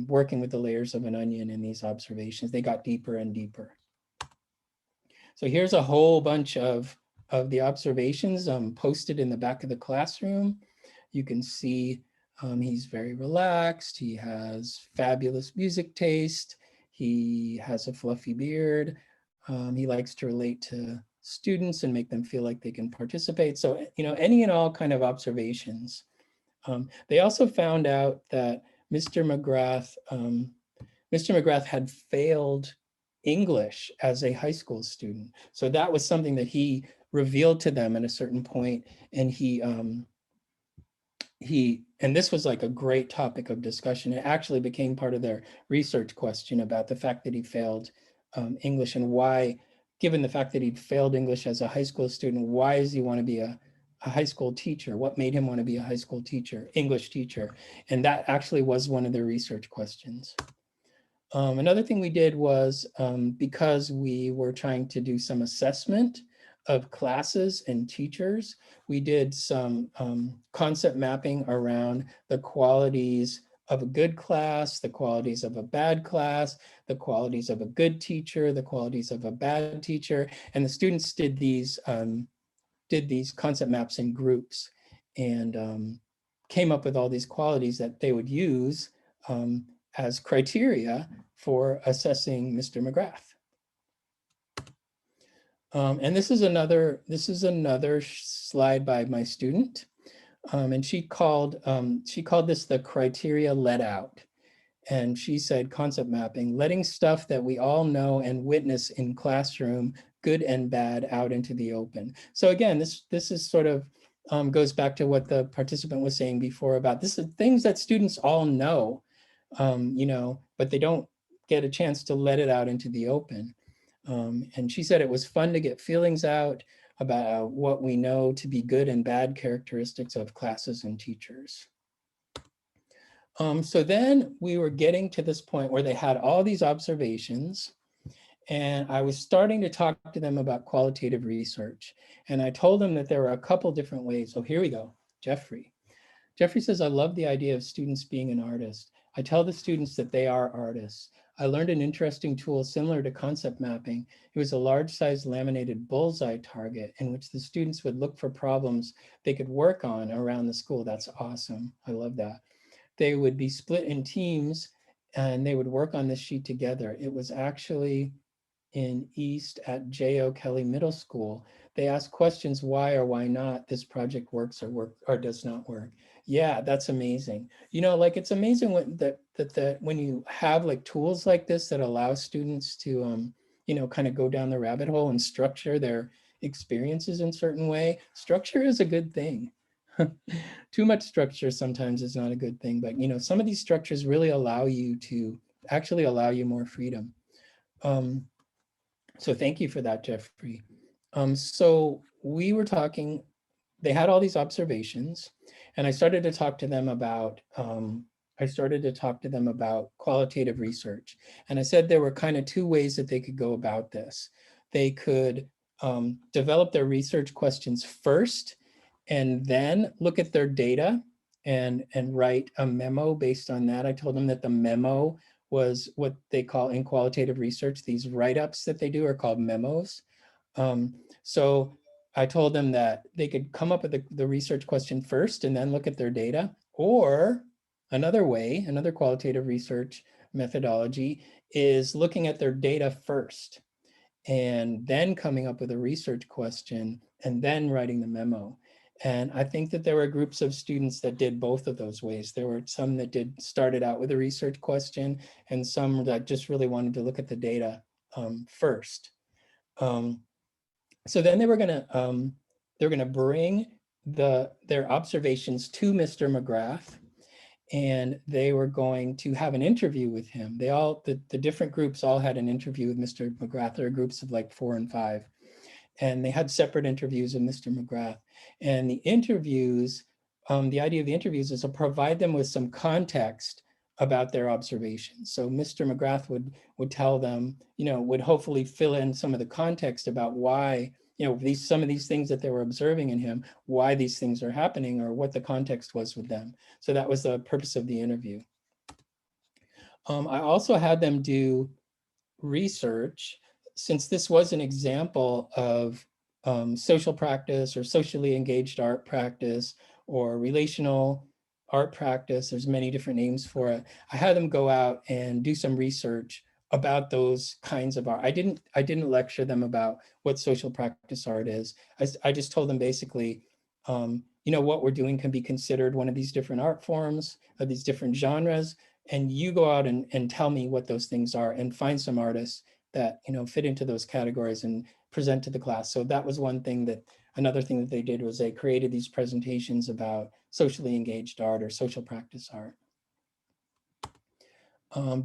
working with the layers of an onion in these observations. They got deeper and deeper. So here's a whole bunch of the observations posted in the back of the classroom. You can see he's very relaxed. He has fabulous music taste. He has a fluffy beard. He likes to relate to students and make them feel like they can participate. So, any and all kind of observations. They also found out that Mr. McGrath had failed English as a high school student. So that was something that he revealed to them at a certain point, and and this was like a great topic of discussion. It actually became part of their research question about the fact that he failed English, and why, given the fact that he'd failed English as a high school student, why does he want to be a high school teacher? What made him want to be a high school teacher, English teacher? And that actually was one of their research questions. Another thing we did was, because we were trying to do some assessment of classes and teachers, we did some concept mapping around the qualities of a good class, the qualities of a bad class, the qualities of a good teacher, the qualities of a bad teacher. And the students did these concept maps in groups, and came up with all these qualities that they would use as criteria for assessing Mr. McGrath. And this is another slide by my student, and she called this the criteria let out. And she said, concept mapping, letting stuff that we all know and witness in classroom, good and bad, out into the open. So again, this is sort of goes back to what the participant was saying before about this is things that students all know, but they don't get a chance to let it out into the open. And she said it was fun to get feelings out about what we know to be good and bad characteristics of classes and teachers. So then we were getting to this point where they had all these observations, and I was starting to talk to them about qualitative research. And I told them that there were a couple different ways. Oh, here we go, Jeffrey. Jeffrey says, I love the idea of students being an artist. I tell the students that they are artists. I learned an interesting tool similar to concept mapping. It was a large-sized laminated bullseye target in which the students would look for problems they could work on around the school. That's awesome. I love that. They would be split in teams and they would work on this sheet together. It was actually in East at J.O. Kelly Middle School. They asked questions why or why not this project works or does not work. Yeah, that's amazing. Like it's amazing when you have like tools like this that allow students to kind of go down the rabbit hole and structure their experiences in a certain way. Structure is a good thing. Too much structure sometimes is not a good thing, but some of these structures really allow you more freedom. So thank you for that, Jeffrey. So we were talking, they had all these observations, and I started to talk to them about I started to talk to them about qualitative research. And I said there were kind of two ways that they could go about this. They could develop their research questions first and then look at their data and write a memo based on that. I told them that the memo was what they call in qualitative research, these write-ups that they do are called memos. So I told them that they could come up with the research question first and then look at their data, or another way, another qualitative research methodology is looking at their data first and then coming up with a research question and then writing the memo. And I think that there were groups of students that did both of those ways. There were some that started out with a research question and some that just really wanted to look at the data first. So then they were gonna bring their observations to Mr. McGrath, and they were going to have an interview with him. The different groups all had an interview with Mr. McGrath. There are groups of like 4 and 5, and they had separate interviews with Mr. McGrath. And the interviews, the idea of the interviews is to provide them with some context about their observations. So Mr. McGrath would tell them, would hopefully fill in some of the context about why, some of these things that they were observing in him, why these things are happening or what the context was with them. So that was the purpose of the interview. I also had them do research, since this was an example of social practice or socially engaged art practice or relational art practice. There's many different names for it. I had them go out and do some research about those kinds of art. I didn't lecture them about what social practice art is. I just told them basically, what we're doing can be considered one of these different art forms, of these different genres, and you go out and tell me what those things are and find some artists that fit into those categories and present to the class. So that was another thing that they did was they created these presentations about socially engaged art or social practice art.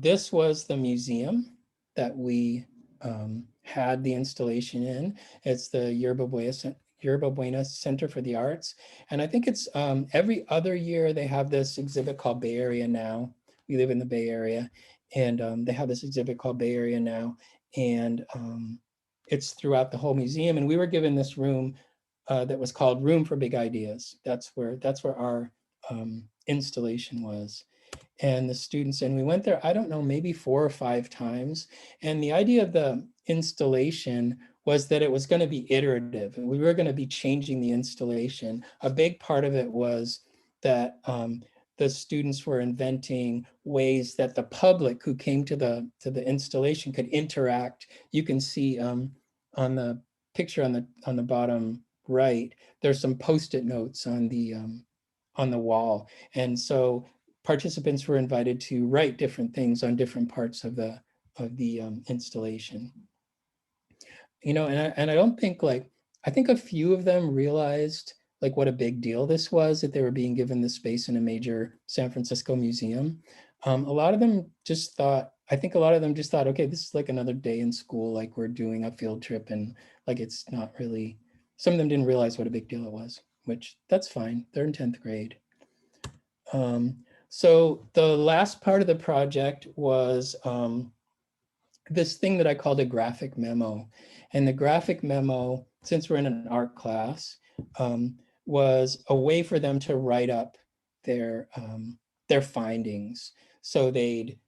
This was the museum that we had the installation in. It's the Yerba Buena Center for the Arts. And I think it's every other year they have this exhibit called Bay Area Now. We live in the Bay Area, and they have this exhibit called Bay Area Now. And it's throughout the whole museum. And we were given this room that was called Room for Big Ideas. That's where our installation was. And the students, and we went there, I don't know, maybe 4 or 5 times. And the idea of the installation was that it was going to be iterative and we were going to be changing the installation. A big part of it was that the students were inventing ways that the public who came to the installation could interact. You can see on the picture on the bottom right, there's some Post-it notes on the wall. And so participants were invited to write different things on different parts of the installation. And I don't think I think a few of them realized what a big deal this was, that they were being given this space in a major San Francisco museum. A lot of them just thought, okay, this is like another day in school, like we're doing a field trip, and it's not really, some of them didn't realize what a big deal it was, which that's fine. They're in 10th grade. So the last part of the project was this thing that I called a graphic memo. And the graphic memo, since we're in an art class, was a way for them to write up their findings. So they'd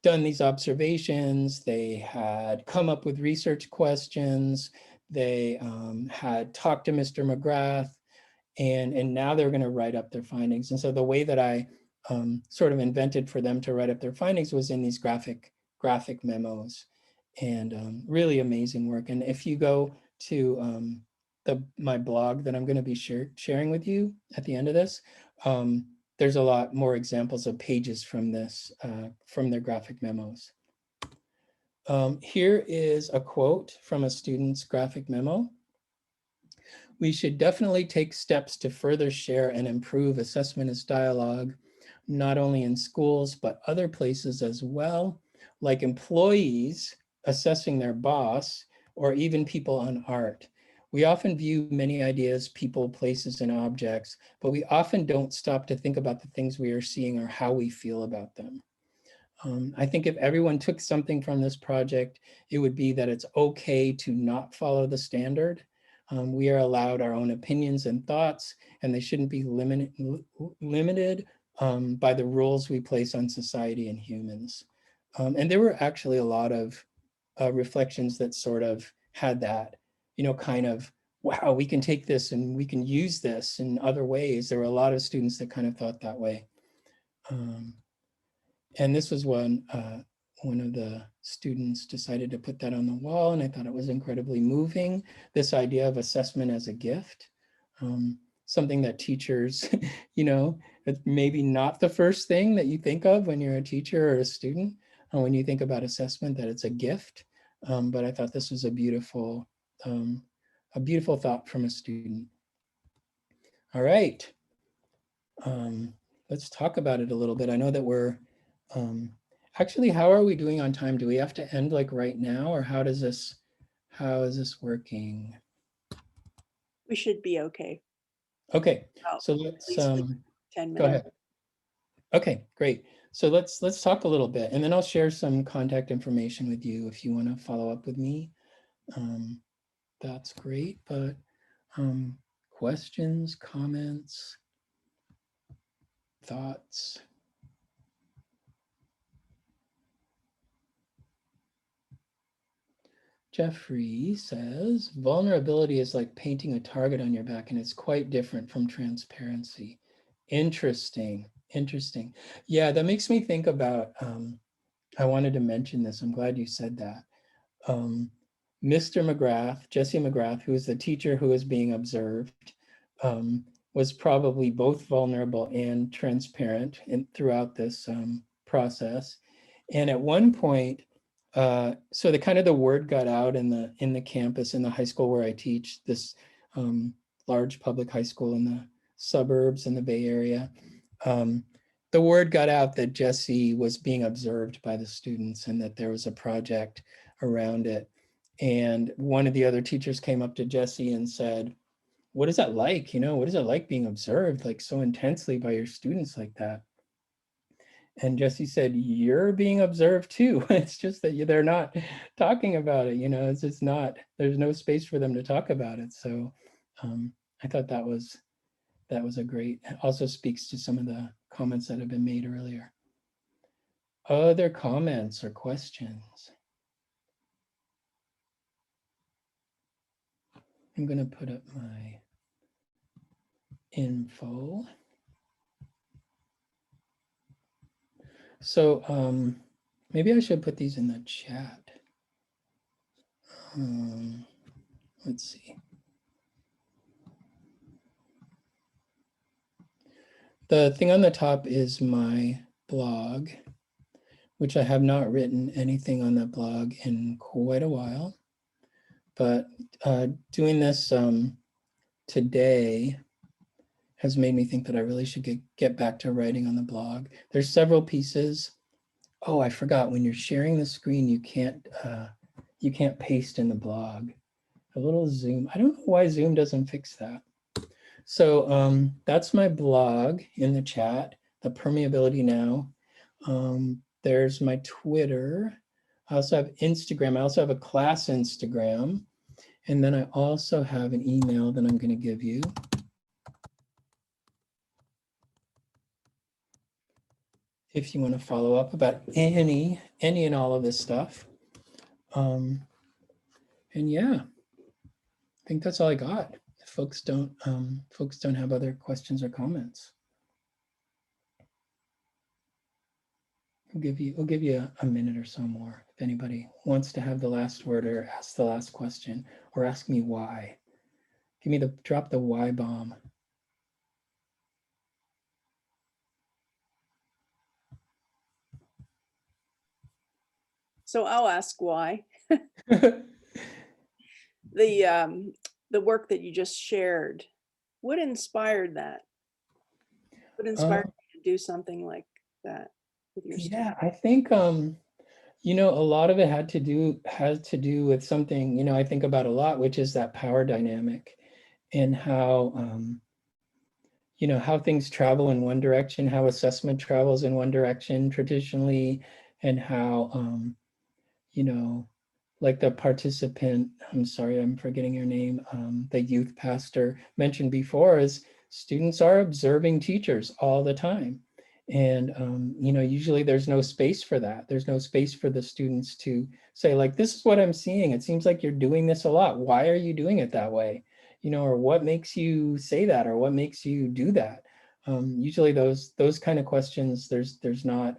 done these observations, they had come up with research questions, they had talked to Mr. McGrath, and now they're going to write up their findings. And so the way that I sort of invented for them to write up their findings was in these graphic memos, and really amazing work. And if you go to my blog that I'm going to be sharing with you at the end of this, there's a lot more examples of pages from this, from their graphic memos. Here is a quote from a student's graphic memo. We should definitely take steps to further share and improve assessment as dialogue, not only in schools, but other places as well, like employees assessing their boss, or even people on art. We often view many ideas, people, places, and objects, but we often don't stop to think about the things we are seeing or how we feel about them. I think if everyone took something from this project, it would be that it's okay to not follow the standard. We are allowed our own opinions and thoughts, and they shouldn't be limited by the rules we place on society and humans. And there were actually a lot of reflections that sort of had that, kind of, wow, we can take this and we can use this in other ways. There were a lot of students that kind of thought that way. And this was one of the students decided to put that on the wall, and I thought it was incredibly moving. This idea of assessment as a gift, something that teachers, it's maybe not the first thing that you think of when you're a teacher or a student, when you think about assessment, that it's a gift. But I thought this was a beautiful thought from a student. All right. Let's talk about it a little bit. I know that we're, actually, how are we doing on time? Do we have to end like right now, or how is this working? We should be okay. Okay, Oh, so at let's, least like 10 go minutes. ahead. Okay, great. So let's talk a little bit, and then I'll share some contact information with you if you want to follow up with me. That's great, but questions, comments, thoughts? Jeffrey says, vulnerability is like painting a target on your back, and it's quite different from transparency. Interesting, interesting. Yeah, that makes me think about, I wanted to mention this. I'm glad you said that. Mr. McGrath, Jesse McGrath, who is the teacher who is being observed, was probably both vulnerable and transparent throughout this process. And at one point, so the word got out in the campus, in the high school where I teach, this large public high school in the suburbs in the Bay Area. The word got out that Jesse was being observed by the students and that there was a project around it. And one of the other teachers came up to Jesse and said, what is that like? What is it like being observed like so intensely by your students like that? And Jesse said, you're being observed too. It's just that they're not talking about it. It's just not, there's no space for them to talk about it. So I thought that was a great, also speaks to some of the comments that have been made earlier. Other comments or questions? I'm going to put up my info. So maybe I should put these in the chat. Let's see. The thing on the top is my blog, which I have not written anything on that blog in quite a while. But doing this today has made me think that I really should get back to writing on the blog. There's several pieces. Oh, I forgot, when you're sharing the screen, you can't paste in the blog. A little Zoom. I don't know why Zoom doesn't fix that. So that's my blog in the chat, the Permeability Now. There's my Twitter. I also have Instagram. I also have a class Instagram. And then I also have an email that I'm going to give you. If you want to follow up about any and all of this stuff. And yeah, I think that's all I got. If folks don't have other questions or comments. We'll give you a minute or so more if anybody wants to have the last word or ask the last question or ask me why. Drop the why bomb. So I'll ask why. The work that you just shared, what inspired that? What inspired you to do something like that with your students? Yeah, I think You know, a lot of it has to do with something, you know, I think about a lot, which is that power dynamic and how, you know, how things travel in one direction, how assessment travels in one direction traditionally, and how, you know, like the participant, I'm sorry, I'm forgetting your name, the youth pastor mentioned before, is students are observing teachers all the time. And, you know, usually there's no space for that. There's no space for the students to say, like, this is what I'm seeing. It seems like you're doing this a lot. Why are you doing it that way? You know, or what makes you say that, or what makes you do that? Usually those kind of questions, there's not,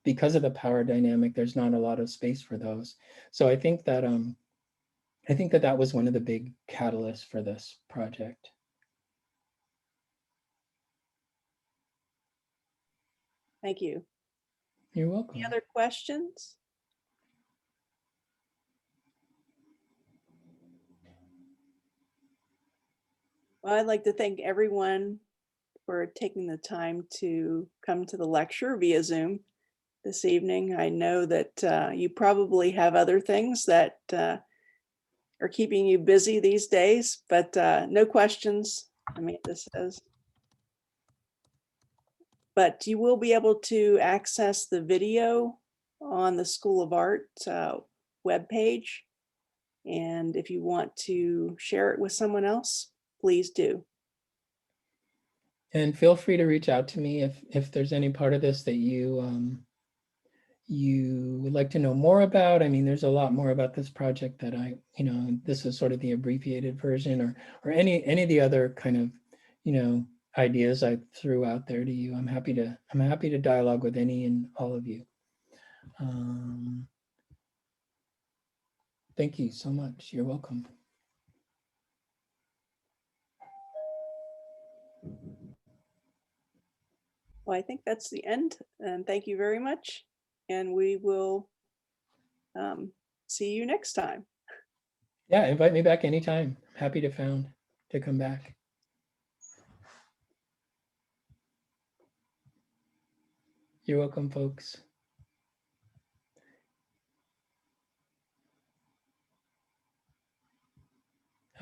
because of the power dynamic, there's not a lot of space for those. So I think that that was one of the big catalysts for this project. Thank you. You're Any welcome. other questions? Well, I'd like to thank everyone for taking the time to come to the lecture via Zoom this evening. I know that you probably have other things that are keeping you busy these days, but no questions, Amanda says. But you will be able to access the video on the School of Art webpage. And if you want to share it with someone else, please do. And feel free to reach out to me if there's any part of this that you would like to know more about. I mean, there's a lot more about this project that you know, this is sort of the abbreviated version, or any of the other kind of, you know, ideas I threw out there to you. I'm happy to dialogue with any and all of you. Thank you so much. You're welcome. Well, I think that's the end. And thank you very much. And we will see you next time. Yeah, invite me back anytime. Happy to come back. You're welcome, folks.